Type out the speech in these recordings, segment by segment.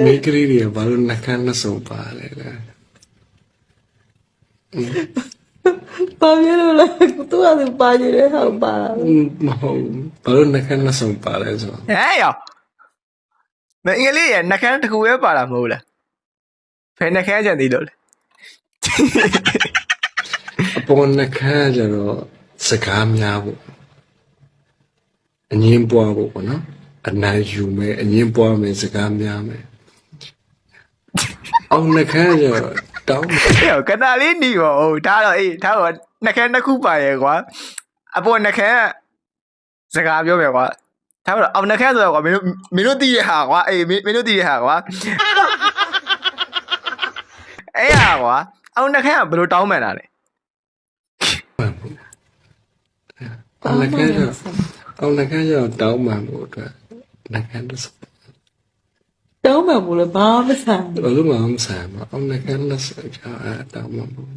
မိကလေးတွေကဘာလို့နှကန်းနှစုံပါလဲလဲ ဘာဖြစ်လို့လဲသူကသူပါနေတယ်ဟောပါ မဟုတ်ဘာလို့နှကန်းနှစုံပါလဲဆိုတော့ ဟဲ့ရောမင်းကလေးရနှကန်းတစ်ခုပဲပါလာမဟုတ်လားဖယ်နှကန်းကြံသေးလို့လေ အပေါ်နှကန်းကျတော့စကားများဖို့အငင်းပွားဖို့ပေါ့နော်အနိုင်ယူမယ်အငင်းပွားမယ်စကားများမယ်အောင်နှကန်းကျတော့တောင်း ဟဲ့ကနာလေးหนีပါဦးဒါတော့အေးဒါတော့နှကန်းတစ်ခုပါရဲ့ကွာအပေါ်နှကန်းစကားပြောမယ်ကွာဒါတော့အောင်နှကန်းဆိုတော့ကွာမင်းတို့သိရဟာကွာအေးမင်းတို့သိရဟာကွာအေးဟာကွာအောင်နှကန်းကဘယ်လိုတောင်းမှန်တာလဲ အောင်နှကန်းကျတော့တောင်းမှန်ဖို့အတွက်နှကန်းတစ်စုံ တောင်းမှဘူးလေဘာမှမဆိုင် ဘာလို့မှမဆိုင်မအောင်နှကန်းလက်စကြတောင်းမှန်ဖို့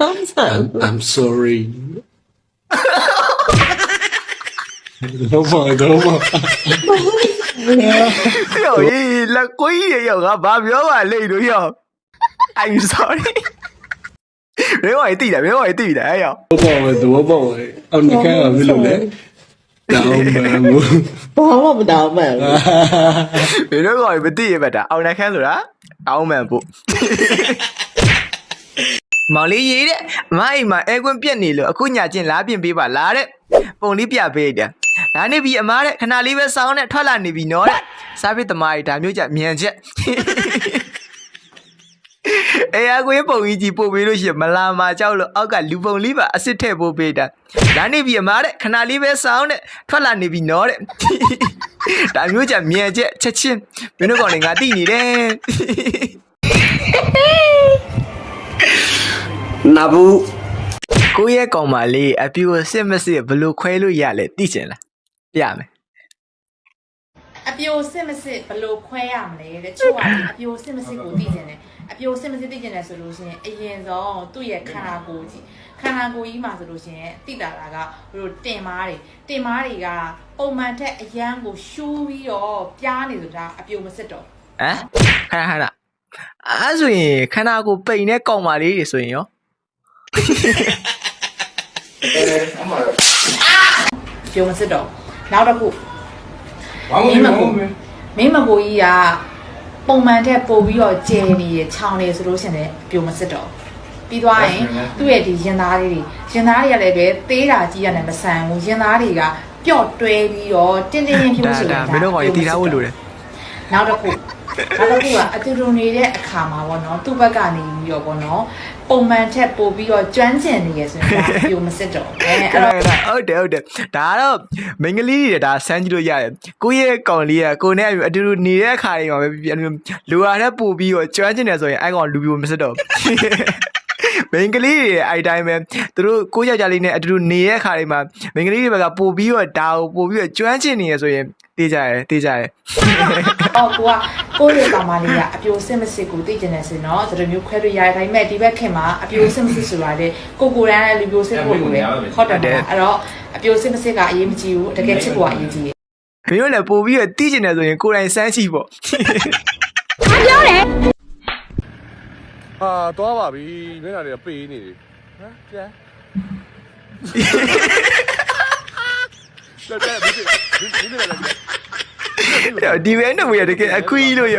တောင်းဆိုင် I'm sorry တော့ ယောအေးလက်ကိုကြီးရယောကဘာပြောပါလိမ့်လို့ယော I'm sorry ဘယ်ဝိုင်တိတယ်ဟဲ့ယော တော့အောင်နှကန်းကဘယ်လိုလဲတောင်းမှန်ဖို့ ဘာမှမတောင်းမှဘူး ဘယ်လိုကောမသိရပါတာအောင်နှခမ်းဆိုတာတောင်းမှန်ဖို့မောင်လေးရေးတဲ့မအိမ်မှာအဲကွင်းပြက်နေလို့အခုညာချင်းလားပြင်ပေးပါလားတဲ့ပုံလေးပြပေးတယ်ဒါနေပြီအမားတဲ့ခဏလေးပဲစောင်းနဲ့ထွက်လာနေပြီနော်တဲ့စားပစ်သမားကြီးဒါမျိုးကြမြန်ချက်အေးအကွင်းပုံကြီးပို့ပေးလို့ရှိရင်မလာမှာကြောက်လို့အောက်ကလူပုံလေးပါအစ်စ်ထည့်ပို့ပေးတာဒါနေပြီအမားတဲ့ခဏလေးပဲစောင်းနဲ့ထွက်လာနေပြီနော်တဲ့ဒါမျိုးကြမြန်ချက်ချင်းမင်းတို့ကောင်လည်းငါတိနေတယ် နာဘူး ကိုရဲ့ကောင်မလေးအပြူစစ်မစစ်ဘလို့ခွဲလို့ရလဲသိချင်လားပြမယ် အပြိုစစ်မစစ်ဘယ်လိုခွဲရမလဲတဲ့ချို့ကအပြိုစစ်မစစ်ကိုသိကျင်တယ်အပြိုစစ်မစစ်သိကျင်တယ်ဆိုလို့ရှိရင်အရင်ဆုံးသူ့ရဲ့ခန္ဓာကိုယ်ကြီးမှာဆိုလို့ရှိရင်တိတာတာကဟိုတင်မားတွေကပုံမှန်ထက်အရန်ကိုရှူးပြီးတော့ပြားနေဆိုတာအပြိုမစစ်တော့ ဟမ်ခဏအဲ့ဆိုရင်ခန္ဓာကိုယ်ပိန်တဲ့ကောင်မလေးတွေဆိုရင်ရော အပြိုမစစ်တော့နောက်တစ်ခုမင်းမကိုကြီးကပုံမှန်ထက်ပို့ပြီးတော့ကျယ်နေရချောင်းနေဆိုလို့ရှိရင်အပြိုမစစ်တော့ပြီးသွားရင်သူ့ရဲ့ဒီရင်သားတွေကလည်းပဲသေးတာကြီးရတယ်မဆန်ဘူးရင်သားတွေကပျော့တွဲပြီးတော့တင်းတင်းဖြိုးဆိုတာ မင်းတို့ကောင်ကြီးတီထားဖို့လိုတယ် နောက်တစ်ခုကအတူတူနေတဲ့အခါမှာပေါ့နော်သူ့ဘက်ကနေပြီးတော့ပေါ့နော်ပုံမှန်ထက်ပို့ပြီးတော့ကျွမ်းကျင်နေရဆိုရင်ဒါပြိုမစစ်တော့အဲ့တော့ ဟုတ်တယ်ဒါတော့မိန်းကလေးတွေဒါဆန်းကြည့်လို့ရတယ်ကိုရဲ့ကောင်လေးကကိုနဲ့အတူတူနေတဲ့အခါတွေမှာပဲလူအားနဲ့ပို့ပြီးတော့ကျွမ်းကျင်တယ်ဆိုရင်အဲ့ကောင်လူပြိုမစစ်တော့မိန်းကလေးတွေအဲ့တိုင်းပဲသူတို့ကိုယောက်ျားလေးနဲ့အတူတူနေတဲ့အခါတွေမှာမိန်းကလေးတွေဘက်ကပို့ပြီးတော့ဒါကိုပို့ပြီးတော့ကျွမ်းကျင်နေရဆိုရင်တေးကြတယ် အော်ကိုရဲ့ကောင်မလေးကအပြိုစစ်မစစ်ကိုသိကျင်တယ်ဆိုတော့ဒီလိုမျိုးခွဲလို့ရတယ်ဒါပေမဲ့ဒီဘက်ခင်မှာအပြိုစစ်မစစ်ဆိုတာလေကိုတန်းလူပြိုစစ်ဖို့လိုတယ်ဟုတ်တယ်အဲ့တော့အပြိုစစ်မစစ်ကအရေးမကြီးဘူးတကယ်ချစ်ဖို့ကအရေးကြီးတယ် မင်းတို့လည်းပို့ပြီးတော့တီးကျင်တယ်ဆိုရင်ကိုယ်တိုင်စမ်းကြည့်ပေါ့ ဟာသွားပါပြီမျက်နှာတွေကပေးနေတယ်ဟမ်ကျန်လက်တဲ့ဒီလည်း ဒီပဲနဲ့ဝေရတကယ်အခွီးလို့ရ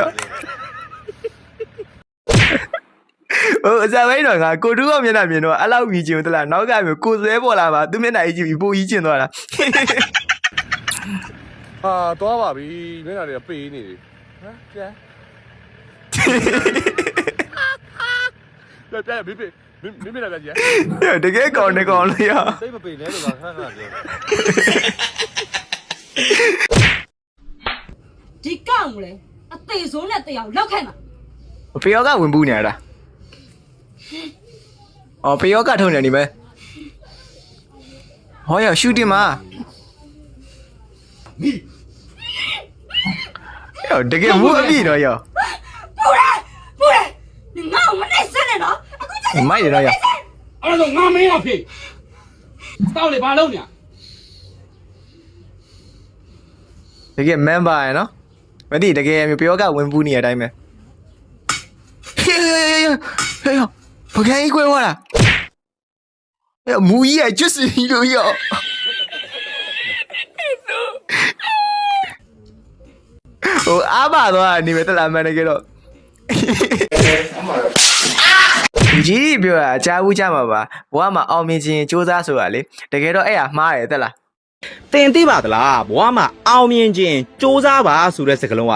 ဟိုအစားပိုင်းတော့ငါကိုတူးကမျက်နှာမြင်တော့အဲ့လောက်ကြီးကျင်သလားနောက်ကမျိုးကိုဆွဲပေါ်လာမှာသူမျက်နှာကြီးကြည့်ပြီးပိုကြီးကျင်သွားတာ ဟာသွားပါပြီမျက်နှာတွေကပေးနေတယ်ဟမ်ကျန်လက်တဲ့ဘေးမင်းလာကြည့် တကယ်ကောင်းနေကောင်းလို့ရ စိတ်မပေးလဲလို့ကခဏပြော ဒီကောင်လေအသေးဆုံးနဲ့တရားလောက်ခဲ့မှာ ဖေယောကဝင်ပူးနေရတာအော်ဖေယောကထုံနေနေမယ်ဟောရရှူတင်မှာယောတကယ်ဘူးအပြည့်တော့ယော ပူတယ်ငါ့ကိုမနဲ့စနေတော့အခုကျ မိုက်ရတော့ယော အဲ့တော့ငါမင်းအဖေတောက်လေဘာလုပ်နေ တကယ်မန်ပါရနော် မသိတကယ်မျိုးပြောကဝင်ပူးနေတဲ့အတိုင်းပဲဟေးဘာခိုင်းခွဲသွားလားမူကြီးကကျွတ်စီလို့ရောဟိုအားပါတော့နေပဲတလားမှန်တကယ်တော့ကြီးပြောတာကြားဘူးကြမှာပါဘဝမှာအောင်မြင်ခြင်းစူးစမ်းဆိုတာလေတကယ်တော့အဲ့ဟာမှားတယ်တက်လား တင်သိပါသလားဘဝမှာအောင်မြင်ခြင်းစူးစမ်းပါဆိုတဲ့စကားလုံးက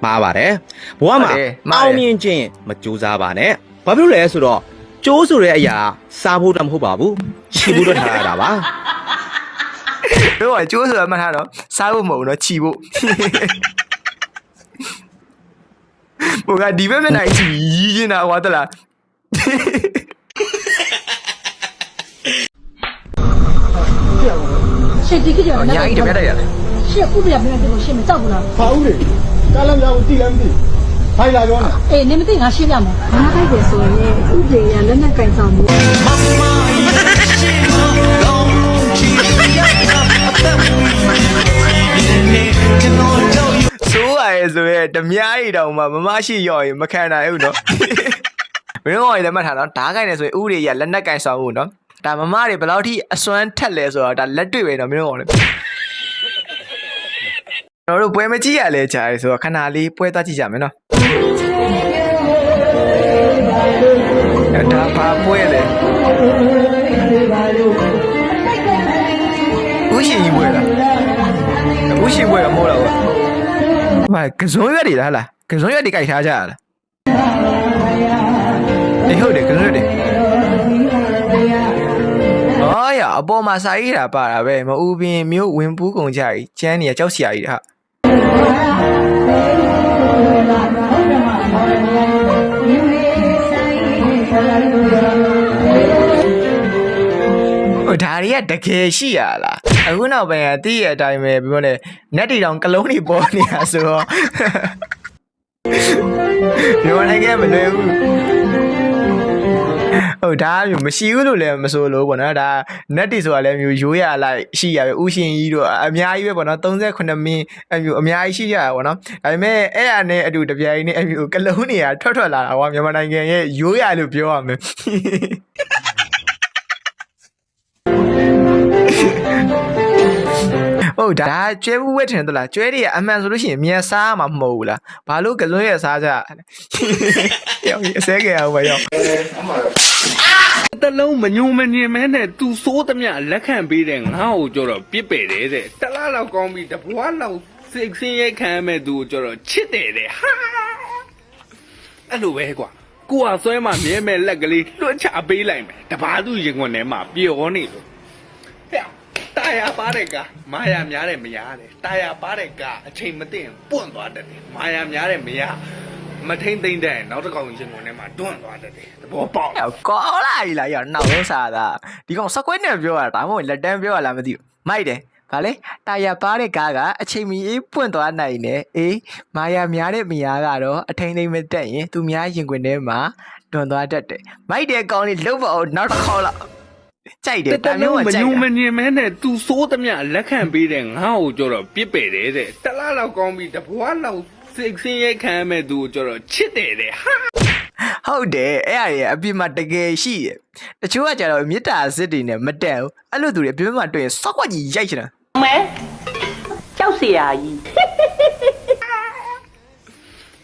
မှားပါတယ်ဘဝမှာအောင်မြင်ခြင်းမစူးစမ်းပါနဲ့ဘာဖြစ်လို့လဲဆိုတော့ကျိုးဆိုတဲ့အရာစားဖို့တော့မဟုတ်ပါဘူးချီဖို့တော့ထားရတာပါ ပြောရကျိုးဆိုတာမှတ်ထားတော့စားဖို့မဟုတ်တော့ခြီဖို့ဘုရားဒီဘက်မျက်နှာကြီးရီးနေတာဟောတက်လား ရှစ်ဒီကြည့်ရ အများကြီးတပြတ်တက်ရတယ် ရှစ်ဥပဒေပြန်ပြန်ရှစ်မတောက်ဘူးလား ဘာဦးလေကားလမ်းကြောင်းတိလည်းမသိဖိုင်လာပြောနေ အေးနေမသိငါရှင်းပြမယ်ငါတိုက်တယ်ဆိုရင်ဥပဒေရလက်နဲ့ကင်ဆောင်မှု ဆိုးရရဲ့ဆိုရဲဓမြားရီတောင်မှမမရှိရော့ရင်မခံနိုင်ဘူးနော်မင်းတို့ကလည်းမှတ်ထားနော်ဓာတ်ကိုင်နေဆိုရင်ဥရိရလက်နက်ကင်ဆောင်ဘူးနော်ဒါမမတွေဘယ်လောက်ထိအစွမ်းထက်လဲဆိုတော့ဒါလက်တွေ့ပဲနော်မင်းတို့ကလည်းကျွန်တော်တို့ပွဲမကြည့်ရလဲကြာရဲဆိုတော့ခဏလေးပွဲသွားကြည့်ကြမယ်နော်ဒါပါပွဲလေဦးရှင်ကြီးပွဲလားဦးရှင်ပွဲကမိုးတော့ဘာကစုံရွက်တွေလားကစုံရွက်တွေကြိုက်ထားကြရလားအေးဟုတ်တယ်ကစုံရွက်တွေအော်ရအပေါ်မှာစာရေးတာပါတာပဲမအူပင်မျိုးဝင်ပူးကုန်ကြကြီးကျန်းနေကြောက်စရာကြီးဟာဒါရီကတကယ်ရှိရလားအခုနောက်ပိုင်းကတည့်ရအတိုင်းပဲပြောနေနက်တီတောင်ကလုံးတွေပေါ်နေတာဆိုတော့ပြောနိုင်ခဲ့မလွယ်ဘူးဟုတ်ဒါမျိုးမရှိဘူးလို့လည်းမဆိုလို့ပေါ့နော်ဒါနက်တီဆိုတာလည်းမျိုးရိုးရလိုက်ရှိရပဲဥရှင်ကြီးတို့အများကြီးပဲပေါ့နော်38မင်းအမျိုးအများကြီးရှိရတာပေါ့နော်ဒါပေမဲ့အဲ့ရနဲ့အတူတပြိုင်နဲ့အမျိုးကလုံးတွေကထွက်လာတာကွာမြန်မာနိုင်ငံရဲ့ရိုးရလို့ပြောရမယ်ဟုတ်ဒါကျွဲဘူးဝက်ထင်တယ်လားကျွဲတွေကအမှန်ဆိုလို့ရှိရင်မြန်စားမှာမဟုတ်ဘူးလားဘာလို့ကလွန်းရစားကြရောက်အစဲကြအောင်ပဲရောက် တလုံးမညုံမညင်မဲနဲ့သူစိုးသမျှလက်ခံပေးတဲ့ငါ့ကိုကြတော့ပြစ်ပယ်တယ်တဲ့တလားလောက်ကောင်းပြီတဘွားလောက်စိတ်ဆင်းရဲခံရမဲ့သူကိုကြတော့ချစ်တယ်တဲ့ဟာအဲ့လိုပဲကွာကိုကဆွဲမှမြဲမဲ့လက်ကလေးလွှတ်ချပေးလိုက်မယ်တဘာသူရင်ခွန်ထဲမှာပျော်နေလို့ဟဲ့တာယာပါတဲ့ကမာယာများတယ်မရားတယ်တာယာပါတဲ့ကအချိန်မသိရင်ပွန့်သွားတတ်တယ်မာယာများတယ်မရားမထိမ့်သိမ့်တဲ့နောက်တစ်ကောင်ရင်ခွန်ထဲမှာတွန့်သွားတတ်တယ်သဘောပေါက် ကောလာကြီးလာရနောက်ဆုံးစားတာဒီကောင်စကွဲနဲ့ပြောရတာဒါမှမဟုတ်လက်တန်းပြောရလားမသိဘူးမိုက်တယ်ဗာလေတာယာပါတဲ့ကားကအချိန်မီအေးပွင့်သွားနိုင်တယ်အေးမာယာများတဲ့မယားကတော့အထိန်ထိန်မတက်ရင်သူများရင်ခွင်ထဲမှာတွန့်သွားတတ်တယ်မိုက်တဲ့ကောင်လေးလှုပ်ပါအောင်နောက်တစ်ခေါက်လောက်ကြိုက်တယ်ဒါမျိုးကကြိုက် မညင်မဲနဲ့သူစိုးသမျှလက်ခံပေးတဲ့ငါ့ကိုကြတော့ပြစ်ပယ်တယ်တဲ့တလားလောက်ကောင်းပြီတဘွားလောက်စိတ်ဆင်းရဲခံရမဲ့သူကိုကြတော့ချစ်တယ်တဲ့ဟာ ဟုတ်တယ်အဲ့အရာအပြစ်မှတကယ်ရှိတယ်တချို့ကကြတော့မေတ္တာစစ်တွေနဲ့မတန်ဘူးအဲ့လိုသူတွေအပြစ်မှတွေ့ရင်စောက်ကွက်ကြီးရိုက်ချင်တာ မဲကြောက်เสียကြီး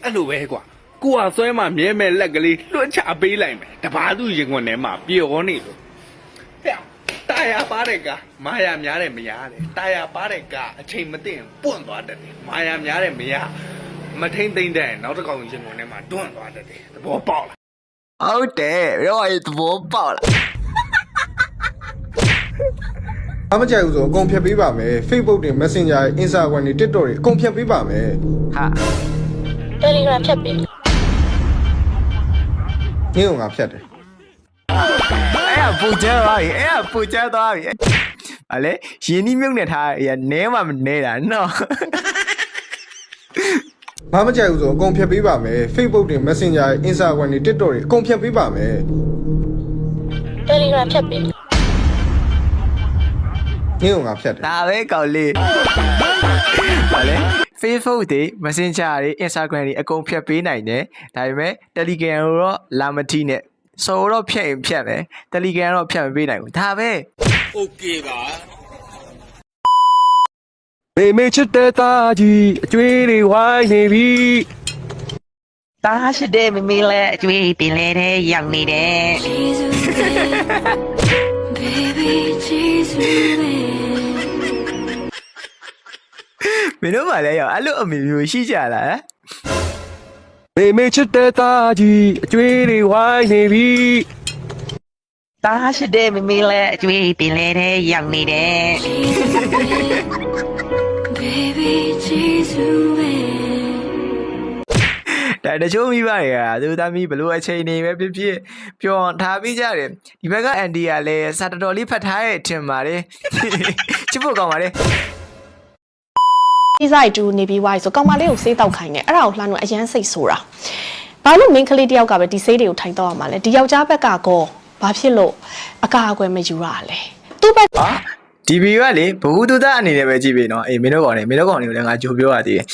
အဲ့လိုပဲကွာကိုကဆွဲမှမြဲမဲ့လက်ကလေးလွှတ်ချပေးလိုက်မယ်တဘာသူရင်ခွန်ထဲမှာပျော်နေလို့ဟဲ့တာယာပါတဲ့ကမာယာများတယ်မရားတယ်တာယာပါတဲ့ကအချိန်မသိရင်ပွန့်သွားတတ်တယ်မာယာများတယ်မရားမထိမ့်သိမ့်တဲ့နောက်တစ်ကောင်ရင်ခွန်ထဲမှာတွန့်သွားတတ်တယ်သဘောပေါက်လား ဟုတ်တယ်ရောအဲ့သဘောပေါက်လား အားမကြိုက်ဘူးဆိုအကုန်ဖြတ်ပေးပါမယ် Facebook တွေ Messenger တွေ Instagram တွေ TikTok တွေအကုန်ဖြတ်ပေးပါမယ် ဟာ Telegram ဖြတ်ပေး ညင်ကငါဖြတ်တယ် အဲ့ပူကျဲသွားပြီအဲ့ပူကျဲသွားပြီဟာလေရင်းနှီးမြုပ်နေထားရနဲမှမနေတာနော် ဘာမကြိုက်ဘူးဆိုအကုန်ဖြတ်ပေးပါမယ် Facebook တွေ Messenger တွေ Instagram တွေ TikTok တွေအကုန်ဖြတ်ပေးပါမယ် Telegram ဖြတ်ပေး ညင်ကငါဖြတ်တယ် ဒါပဲကောက်လေးဟာလေ Facebook တွေ Messenger တွေ Instagram တွေအကုန်ဖြတ်ပေးနိုင်တယ်ဒါပေမဲ့ Telegram ကိုတော့လာမတိနဲ့ဆိုတော့ဖြတ်ရင်ဖြတ်မယ် Telegram တော့ဖြတ်မပေးနိုင်ဘူးဒါပဲ မေမေချစ်တဲ့သားကြီးအကျွေးတွေဝိုင်းနေပြီ တားရှိတဲ့မမေလဲအကျွေးတင်လဲတဲ့ရောက်နေတယ် မင်းတို့ကလည်းရောအဲ့လိုအမေမျိုးရှိကြလားဟမ် မေမေချစ်တဲ့သားကြီးအကျွေးတွေဝိုင်းနေပြီ တားရှိတဲ့မမေလဲအကျွေးတင်လဲတဲ့ရောက်နေတယ် ဒါတချို့မိဘတွေကသူသမီးဘလို့အချိန်နေပဲဖြစ်ဖြစ်ပျော်ထားပြီးကြတယ်ဒီဘက်ကအန်ဒီကလည်းစာတော်တော်လေးဖတ်ထားရဲ့ထင်ပါတယ်ချစ်ဖို့ကောင်းပါတယ် ဒီဆိုင်တူနေပြီးွားဆိုကောင်မလေးကိုဆေးတောက်ခိုင်းတယ်အဲ့ဒါကိုလှမ်းတော့အရန်စိတ်ဆိုးတာဘာလို့မင်းကလေးတယောက်ကပဲဒီဆေးတွေကိုထိုင်တော့ရမှာလဲဒီယောက်ျားဘက်ကကောဘာဖြစ်လို့အကာအကွယ်မယူရလဲသူ့ဘက် ဟာဒီဗီဒီယိုကလေဘဝတူသားအနေနဲ့ပဲကြည့်ပြီနော်အေးမင်းတို့ကောင်တွေကိုလည်းငါကြိုပြောရသေးတယ်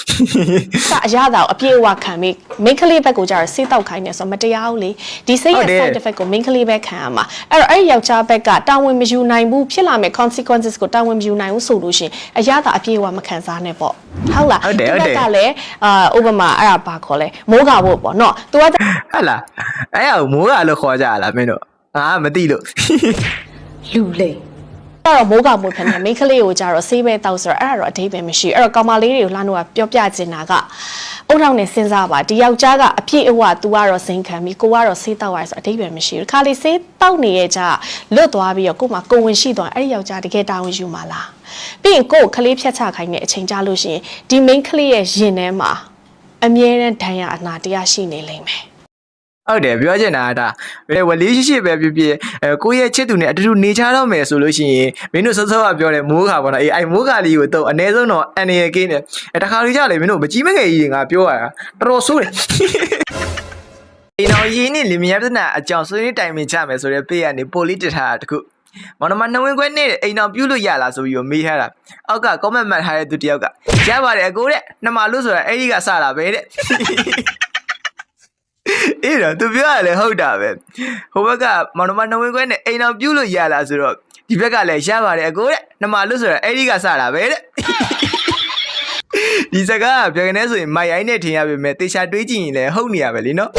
ကအရသာကိုအပြည့်အဝခံပြီးမင်းကလေးဘက်ကိုကြတော့ဆေးတောက်ခိုင်းတယ်ဆိုတော့မတရားဘူးလေဒီဆေးရဲ့ side effect ကိုမင်းကလေးပဲခံရမှာအဲ့တော့အဲ့ဒီယောက်ျားဘက်ကတာဝန်မယူနိုင်ဘူးဖြစ်လာမယ့် consequences ကိုတာဝန်မယူနိုင်ဘူးဆိုလို့ရှိရင်အရသာအပြည့်အဝမခံစားနဲ့ပေါ့ဟုတ်လားဒီဘက်ကလည်းဥပမာအဲ့ဒါဘာခေါ်လဲမိုးကဖို့ပေါ့နော် तू က ဟဲ့လားအဲ့ဟိုမိုးကလို့ခေါ်ကြလားမင်းတို့ငါမသိလို့ လူလေ အဲ့တော့မိုးကမွေးဖက်နေမိန်းကလေးကိုကြတော့ဆေးပဲတောက်ဆိုတော့အဲ့ဒါတော့အဓိပ္ပာယ်မရှိအဲ့တော့ကောင်မလေးတွေကိုလှမ်းတော့ပြောပြချင်တာကအုတ်ထောင်နဲ့စဉ်းစားပါဒီယောက်ျားကအပြည့်အဝ तू ကတော့စိန်ခံပြီးကိုကတော့ဆေးတောက်ရဆိုအဓိပ္ပာယ်မရှိဘူးခါလေးဆေးတောက်နေရဲ့ကြလွတ်သွားပြီးတော့ကို့မှာကိုဝင်ရှိသွားအဲ့ဒီယောက်ျားတကယ်တာဝန်ယူမှာလားပြီးရင်ကို့ကလေးဖြတ်ချခိုင်းတဲ့အချိန်ကြလို့ရှိရင်ဒီမိန်းကလေးရဲ့ရင်ထဲမှာအမြဲတမ်းဒဏ်ရာအနာတရားရှိနေလိမ့်မယ် ဟုတ်တယ်ပြောချင်တာကဒါဝလေးရှိရှိပဲဖြစ်ဖြစ်ကိုယ့်ရဲ့ချစ်သူနဲ့အတူတူနေချတော့မယ်ဆိုလို့ရှိရင်မင်းတို့စောစောကပြောတယ်မိုးခါပေါ့နော်အေးအဲ့မိုးခါလေးကိုတော့အ ਨੇ ဆုံးတော့အန်ရကင်းတယ်တခါလူကြလေမင်းတို့မကြီးမငယ်ကြီးငါပြောရတာတော်တော်ဆိုးတယ်ဒီတော့ရင်းနေလီမယားပြဿနာအကြောင်းဆွေးနွေးတိုင်ပင်ကြမယ်ဆိုတဲ့ပေးကနေပိုလိတစ်ထားတာတခုမောင်နှမနှဝင်းခွဲနဲ့အိမ်တော်ပြုလို့ရလားဆိုပြီးတော့မေးထားတာအောက်က comment မှတ်ထားတဲ့သူတယောက်ကရပါတယ်အကိုတဲ့နှမလို့ဆိုတာအဲ့ဒီကစတာပဲတဲ့ အေးတော့သူပြောရလဲဟုတ်တာပဲဟိုဘက်ကမောင်နှမနှဝင်းခွဲနဲ့အိမ်တော်ပြုလို့ရလားဆိုတော့ဒီဘက်ကလည်းရပါတယ်အကိုတဲ့နှမလို့ဆိုတာအဲ့ဒီကစတာပဲတဲ့ဒီစကားကပြောနေဆိုရင်မိုက်ရိုင်းနဲ့ထင်ရပေမဲ့တေချာတွေးကြည့်ရင်လည်းဟုတ်နေရပဲလीနော်